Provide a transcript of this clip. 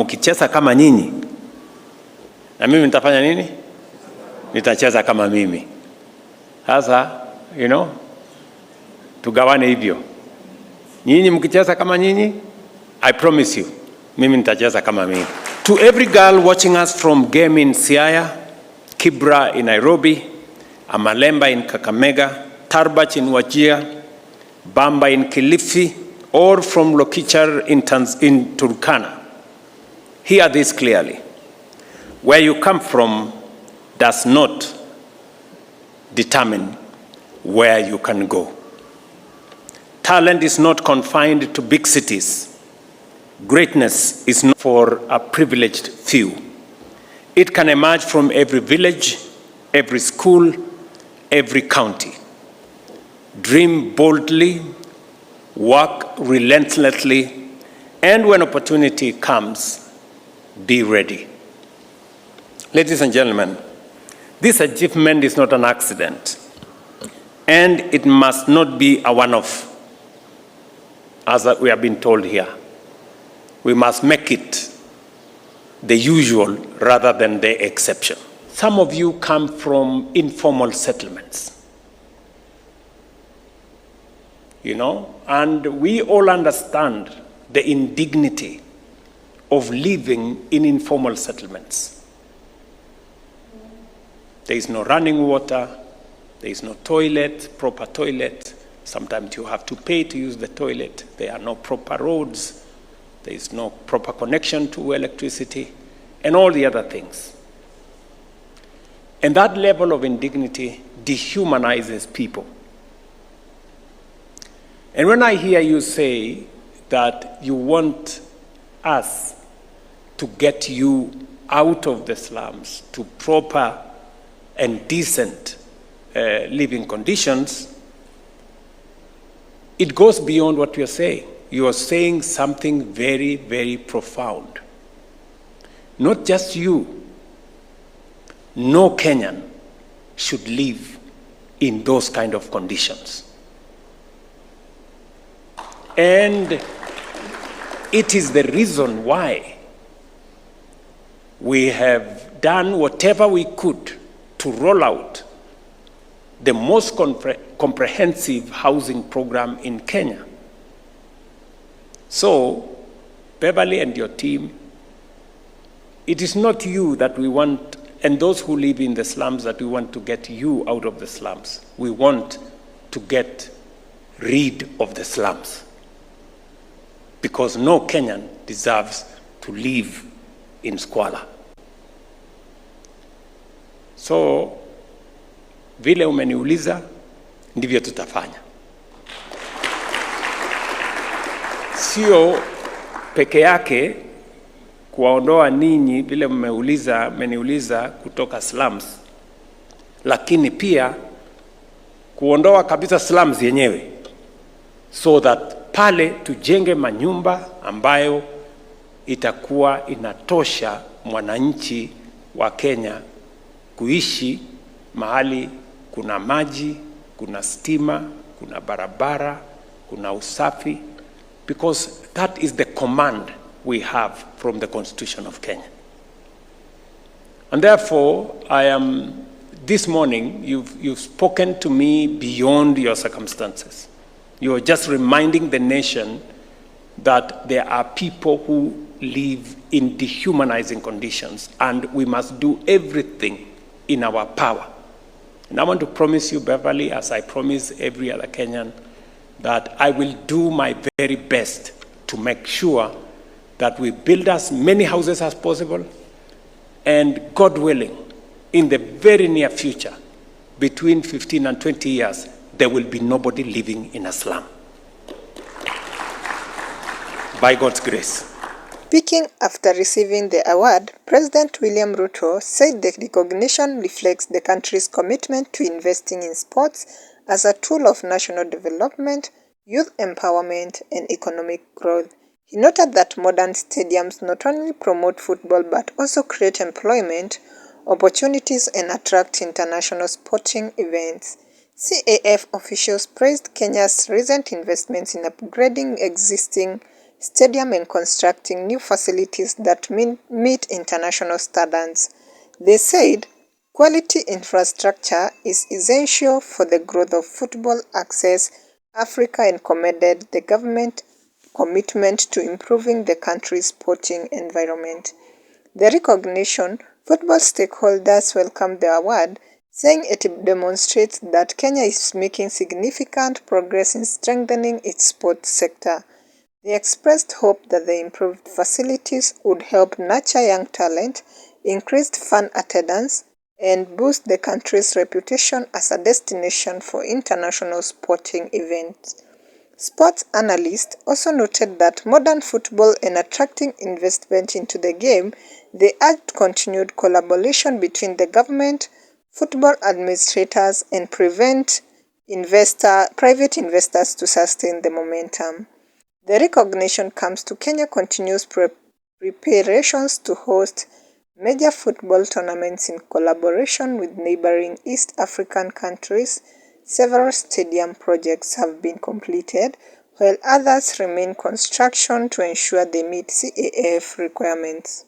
mkicheza kama nyinyi, na mimi nitafanya nini? Nitacheza kama mimi. Sasa, tugawane hivyo. Nyinyi mkicheza kama nyinyi, I promise you, mimi nitacheza kama mimi. To every girl watching us from Game in Siaya, Kibra in Nairobi, Amalemba in Kakamega, Tarbach in Wajir, Bamba in Kilifi, or from Lokichar in Turkana, hear this clearly. Where you come from does not determine where you can go. Talent is not confined to big cities. Greatness is not for a privileged few. It can emerge from every village, every school, every county. Dream boldly, work relentlessly, and when opportunity comes, be ready. Ladies and gentlemen, this achievement is not an accident, and it must not be a one-off, as we have been told here. We must make it the usual rather than the exception. Some of you come from informal settlements, and we all understand the indignity of living in informal settlements. There is no running water, there is no toilet, proper toilet. Sometimes you have to pay to use the toilet. There are no proper roads. There is no proper connection to electricity, and all the other things. And that level of indignity dehumanizes people. And when I hear you say that you want us to get you out of the slums to proper and decent living conditions, it goes beyond what you're saying. You are saying something very, very profound. Not just you, no Kenyan should live in those kind of conditions. And it is the reason why we have done whatever we could to roll out the most comprehensive housing program in Kenya. So, Beverly and your team, it is not you that we want, and those who live in the slums, that we want to get you out of the slums. We want to get rid of the slums, because no Kenyan deserves to live in squalor. So, vile umeniuliza, ndivyo tutafanya. Sio peke yake kuwaondoa ninyi vile mmeniuliza kutoka slums, lakini pia kuondoa kabisa slums yenyewe, so that pale tujenge manyumba ambayo itakuwa inatosha mwananchi wa Kenya kuishi mahali kuna maji, kuna stima, kuna barabara, kuna usafi, because that is the command we have from the Constitution of Kenya. And therefore, this morning, you've spoken to me beyond your circumstances. You are just reminding the nation that there are people who live in dehumanizing conditions, and we must do everything in our power. And I want to promise you, Beverly, as I promise every other Kenyan, that I will do my very best to make sure that we build as many houses as possible, and God willing, in the very near future, between 15 and 20 years, there will be nobody living in a slum. By God's grace. Speaking after receiving the award, President William Ruto said the recognition reflects the country's commitment to investing in sports as a tool of national development, youth empowerment, and economic growth. He noted that modern stadiums not only promote football but also create employment opportunities and attract international sporting events. CAF officials praised Kenya's recent investments in upgrading existing stadium and constructing new facilities that meet international standards. They said quality infrastructure is essential for the growth of football access Africa and commended the government commitment to improving the country's sporting environment. The recognition, football stakeholders welcomed the award, saying it demonstrates that Kenya is making significant progress in strengthening its sports sector. They expressed hope that the improved facilities would help nurture young talent, increase fan attendance, and boost the country's reputation as a destination for international sporting events. Sports analysts also noted that modern football and attracting investment into the game, they urged continued collaboration between the government, football administrators, and private investors to sustain the momentum. The recognition comes to Kenya continuous preparations to host major football tournaments in collaboration with neighboring East African countries. Several stadium projects have been completed, while others remain construction to ensure they meet CAF requirements.